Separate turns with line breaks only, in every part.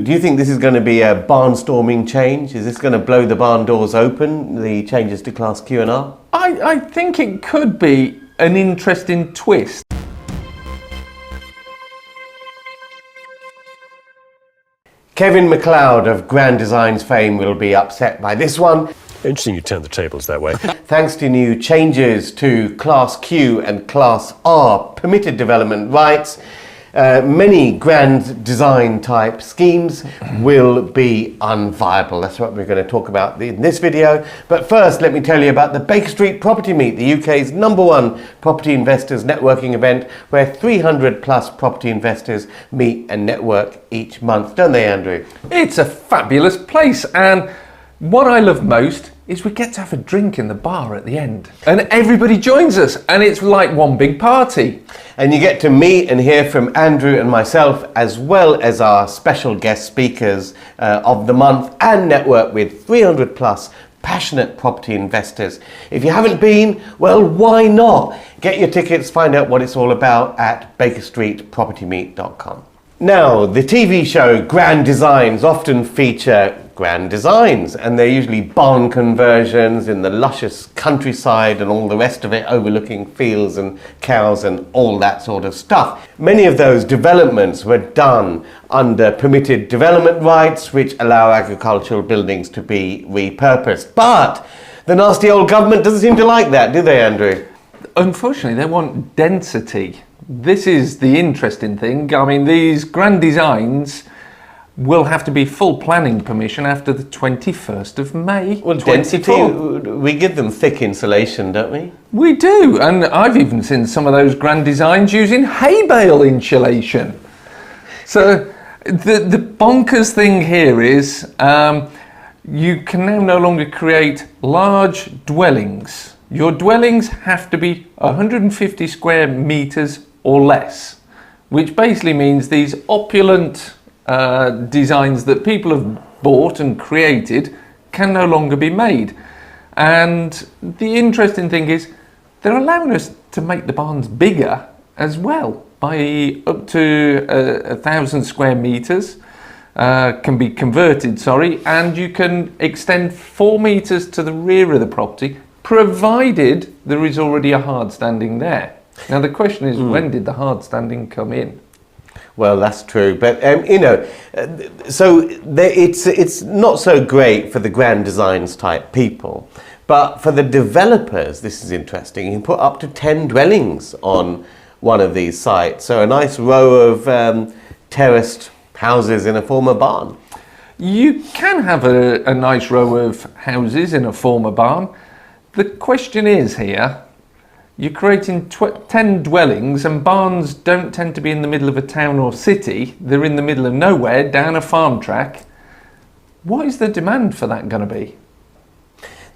Do you think this is going to be a barnstorming change? Is this going to blow the barn doors open, the changes to Class Q and R?
I think it could be an interesting twist.
Kevin MacLeod of Grand Designs fame will be upset by this one.
Interesting you turned the tables that way.
Thanks to new changes to Class Q and Class R permitted development rights, many grand design type schemes will be unviable. That's what we're going to talk about in this video. But first, let me tell you about the Baker Street Property Meet, the UK's #1 property investors networking event where 300 plus property investors meet and network each month. Don't they, Andrew?
It's a fabulous place, and what I love most is we get to have a drink in the bar at the end. And everybody joins us, and it's like one big party.
And you get to meet and hear from Andrew and myself, as well as our special guest speakers of the month, and network with 300 plus passionate property investors. If you haven't been, well, why not? Get your tickets, find out what it's all about at bakerstreetpropertymeet.com. Now, the TV show Grand Designs often feature grand designs, and they're usually barn conversions in the luscious countryside and all the rest of it, overlooking fields and cows and all that sort of stuff. Many of those developments were done under permitted development rights, which allow agricultural buildings to be repurposed. But the nasty old government doesn't seem to like that, do they, Andrew?
Unfortunately, they want density. This is the interesting thing. I mean, these grand designs will have to be full planning permission after the 21st of May.
Well, density, we give them thick insulation, don't we?
We do, and I've even seen some of those grand designs using hay bale insulation. So the bonkers thing here is you can now no longer create large dwellings. Your dwellings have to be 150 square metres or less, which basically means these opulent designs that people have bought and created can no longer be made. And the interesting thing is they're allowing us to make the barns bigger as well, by up to 1,000 square metres can be converted, and you can extend 4 metres to the rear of the property, provided there is already a hard standing there. Now the question is, when did the hard standing come in?
Well, that's true, but so it's not so great for the grand designs type people, but for the developers, this is interesting. You can put up to 10 dwellings on one of these sites, so a nice row of terraced houses in a former barn.
You can have a nice row of houses in a former barn. The question is here, you're creating 10 dwellings, and barns don't tend to be in the middle of a town or city. They're in the middle of nowhere, down a farm track. What is the demand for that going to be?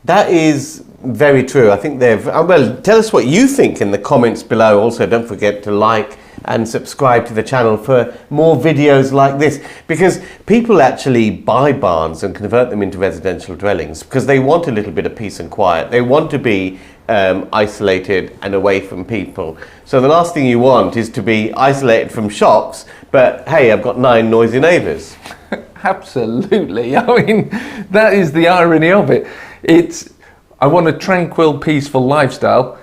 That is very true. I think they've... well, tell us what you think in the comments below. Also, don't forget to like and subscribe to the channel for more videos like this, because people actually buy barns and convert them into residential dwellings because they want a little bit of peace and quiet. They want to be isolated and away from people. So the last thing you want is to be isolated from shops, but hey, I've got 9 noisy neighbours.
Absolutely. I mean, that is the irony of it. I want a tranquil, peaceful lifestyle,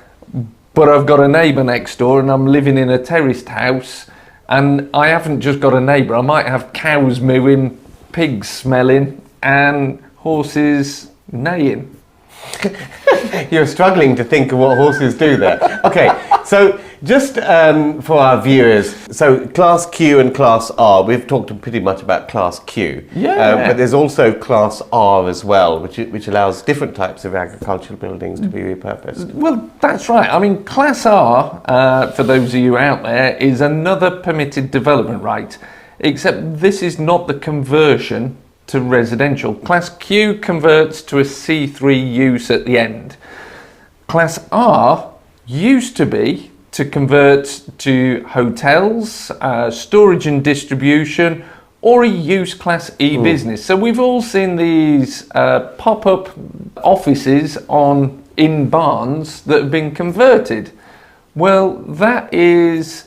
but I've got a neighbour next door and I'm living in a terraced house, and I haven't just got a neighbour, I might have cows mooing, pigs smelling and horses neighing.
You're struggling to think of what horses do there. Okay, so just for our viewers, so Class Q and Class R, we've talked pretty much about Class Q.
Yeah.
But there's also Class R as well, which allows different types of agricultural buildings to be repurposed.
Well, that's right. I mean, Class R, for those of you out there, is another permitted development right, except this is not the conversion to residential. Class Q converts to a C3 use at the end. Class R used to be to convert to hotels, storage and distribution, or a use Class E business. So we've all seen these pop-up offices in barns that have been converted. Well, that is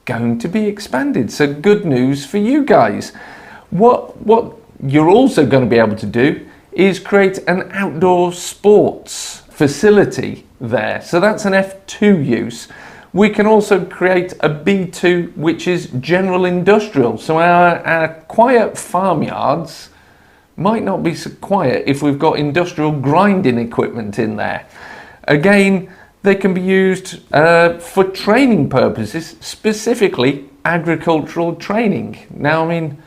going to be expanded. So good news for you guys. What you're also going to be able to do is create an outdoor sports facility there. So that's an F2 use. We can also create a B2, which is general industrial. So our quiet farmyards might not be so quiet if we've got industrial grinding equipment in there. Again, they can be used for training purposes, specifically agricultural training. Now, I mean,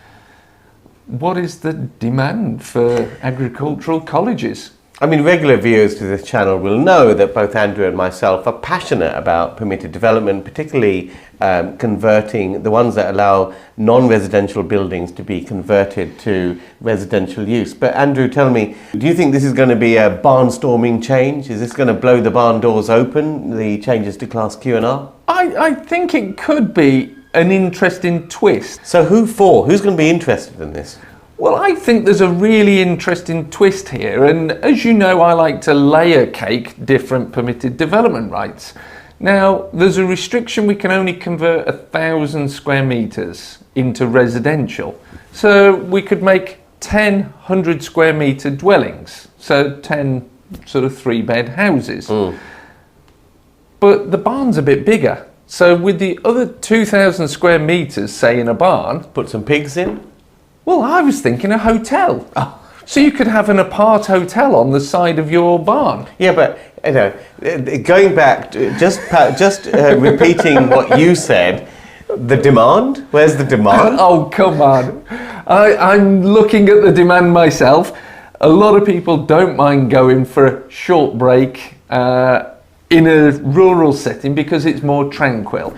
what is the demand for agricultural colleges?
I mean, regular viewers to this channel will know that both Andrew and myself are passionate about permitted development, particularly converting the ones that allow non-residential buildings to be converted to residential use. But Andrew, tell me, do you think this is going to be a barnstorming change? Is this going to blow the barn doors open, the changes to Class Q and R?
I think it could be an interesting twist.
So who for? Who's going to be interested in this?
Well, I think there's a really interesting twist here, and as you know, I like to layer cake different permitted development rights. Now, there's a restriction: we can only convert 1,000 square meters into residential. So we could make 10 100 square meter dwellings, so 10 sort of 3-bed houses. But the barn's a bit bigger. So with the other 2,000 square meters, say in a barn,
Put some pigs in?
well, I was thinking a hotel. So you could have an apart hotel on the side of your barn.
Yeah, but you know, going back, just repeating what you said. The demand? Where's the demand?
Oh, come on. I'm looking at the demand myself. A lot of people don't mind going for a short break in a rural setting because it's more tranquil.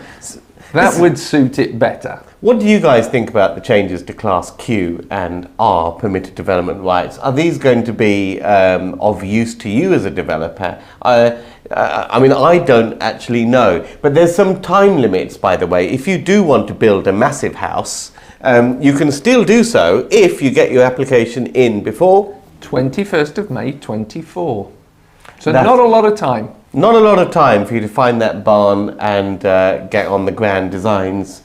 That would suit it better.
What do you guys think about the changes to Class Q and R permitted development rights? Are these going to be of use to you as a developer? I mean, I don't actually know, but there's some time limits, by the way. If you do want to build a massive house, you can still do so if you get your application in before
21st of May 24. So not a lot of time.
Not a lot of time for you to find that barn and get on the grand designs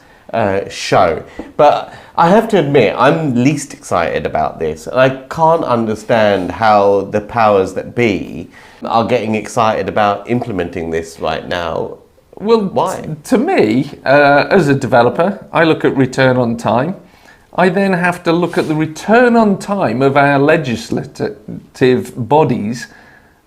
show. But I have to admit, I'm least excited about this. And I can't understand how the powers that be are getting excited about implementing this right now.
Well,
why?
To me, as a developer, I look at return on time. I then have to look at the return on time of our legislative bodies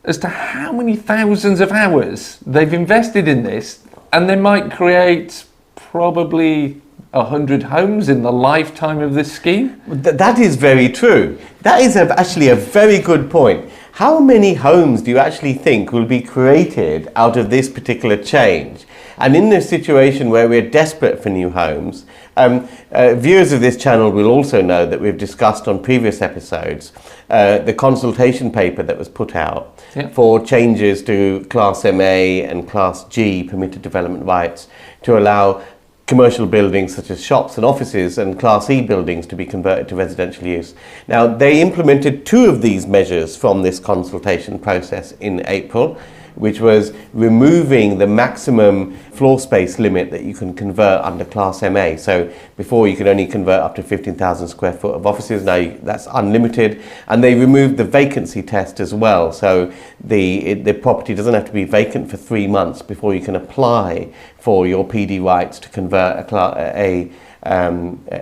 as to how many thousands of hours they've invested in this, and they might create probably 100 homes in the lifetime of this scheme.
That is very true. That is actually a very good point. How many homes do you actually think will be created out of this particular change? And in this situation where we're desperate for new homes, viewers of this channel will also know that we've discussed on previous episodes the consultation paper that was put out for changes to Class MA and Class G permitted development rights to allow commercial buildings such as shops and offices and Class E buildings to be converted to residential use. Now, they implemented 2 of these measures from this consultation process in April, which was removing the maximum floor space limit that you can convert under Class MA. So before you could only convert up to 15,000 square foot of offices, now that's unlimited. And they removed the vacancy test as well. So the property doesn't have to be vacant for 3 months before you can apply for your PD rights to convert an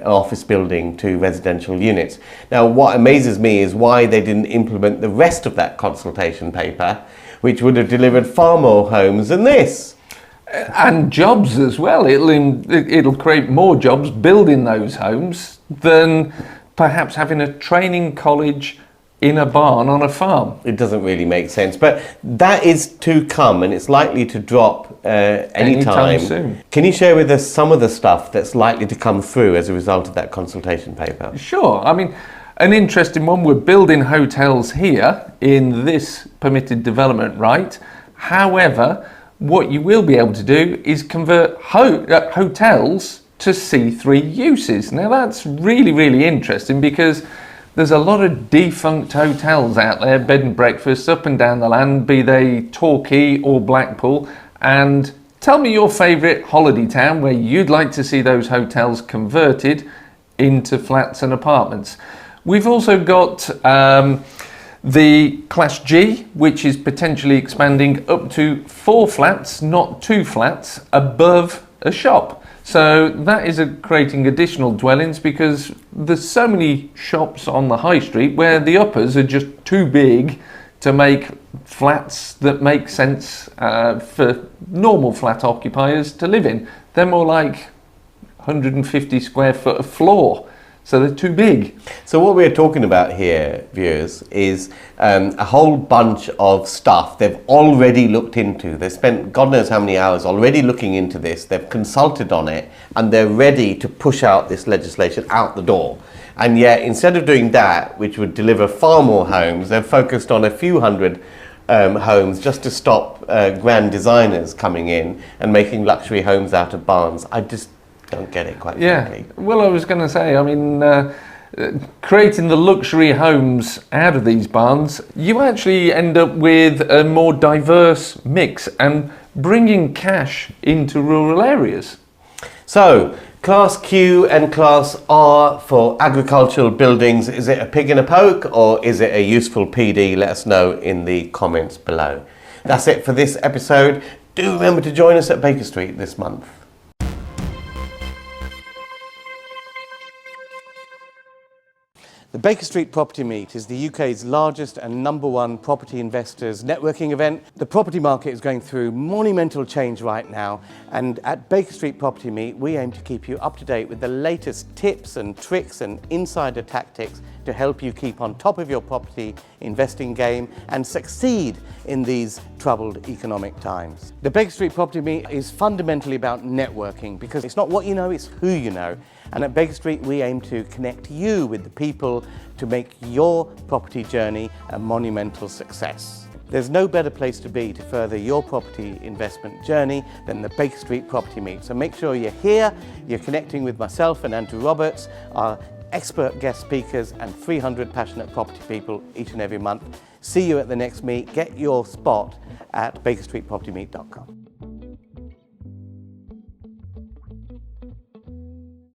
office building to residential units. Now, what amazes me is why they didn't implement the rest of that consultation paper, which would have delivered far more homes than this.
And jobs as well. It'll create more jobs building those homes than perhaps having a training college in a barn on a farm.
It doesn't really make sense, but that is to come, and it's likely to drop anytime
soon.
Can you share with us some of the stuff that's likely to come through as a result of that consultation paper?
Sure. I mean, an interesting one, we're building hotels here in this permitted development right. However, what you will be able to do is convert hotels to C3 uses. Now that's really, really interesting because there's a lot of defunct hotels out there, bed and breakfasts up and down the land, be they Torquay or Blackpool. And tell me your favourite holiday town where you'd like to see those hotels converted into flats and apartments. We've also got the Class G, which is potentially expanding up to 4 flats, not 2 flats, above a shop. So that is creating additional dwellings, because there's so many shops on the high street where the uppers are just too big to make flats that make sense for normal flat occupiers to live in. They're more like 150 square foot of floor. So they're too big.
So what we're talking about here, viewers, is a whole bunch of stuff they've already looked into. They've spent God knows how many hours already looking into this. They've consulted on it, and they're ready to push out this legislation out the door. And yet, instead of doing that, which would deliver far more homes, they've focused on a few hundred homes just to stop grand designers coming in and making luxury homes out of barns. I just don't get it, quite frankly.
Well, I was going to say, I mean, creating the luxury homes out of these barns, you actually end up with a more diverse mix and bringing cash into rural areas.
So, Class Q and Class R for agricultural buildings, is it a pig in a poke or is it a useful PD? Let us know in the comments below. That's it for this episode. Do remember to join us at Baker Street this month. The Baker Street Property Meet is the UK's largest and #1 property investors networking event. The property market is going through monumental change right now, and at Baker Street Property Meet we aim to keep you up to date with the latest tips and tricks and insider tactics to help you keep on top of your property investing game and succeed in these troubled economic times. The Baker Street Property Meet is fundamentally about networking, because it's not what you know, it's who you know. And at Baker Street we aim to connect you with the people to make your property journey a monumental success. There's no better place to be to further your property investment journey than the Baker Street Property Meet. So make sure you're here, you're connecting with myself and Andrew Roberts, our expert guest speakers, and 300 passionate property people each and every month. See you at the next meet. Get your spot at bakerstreetpropertymeet.com.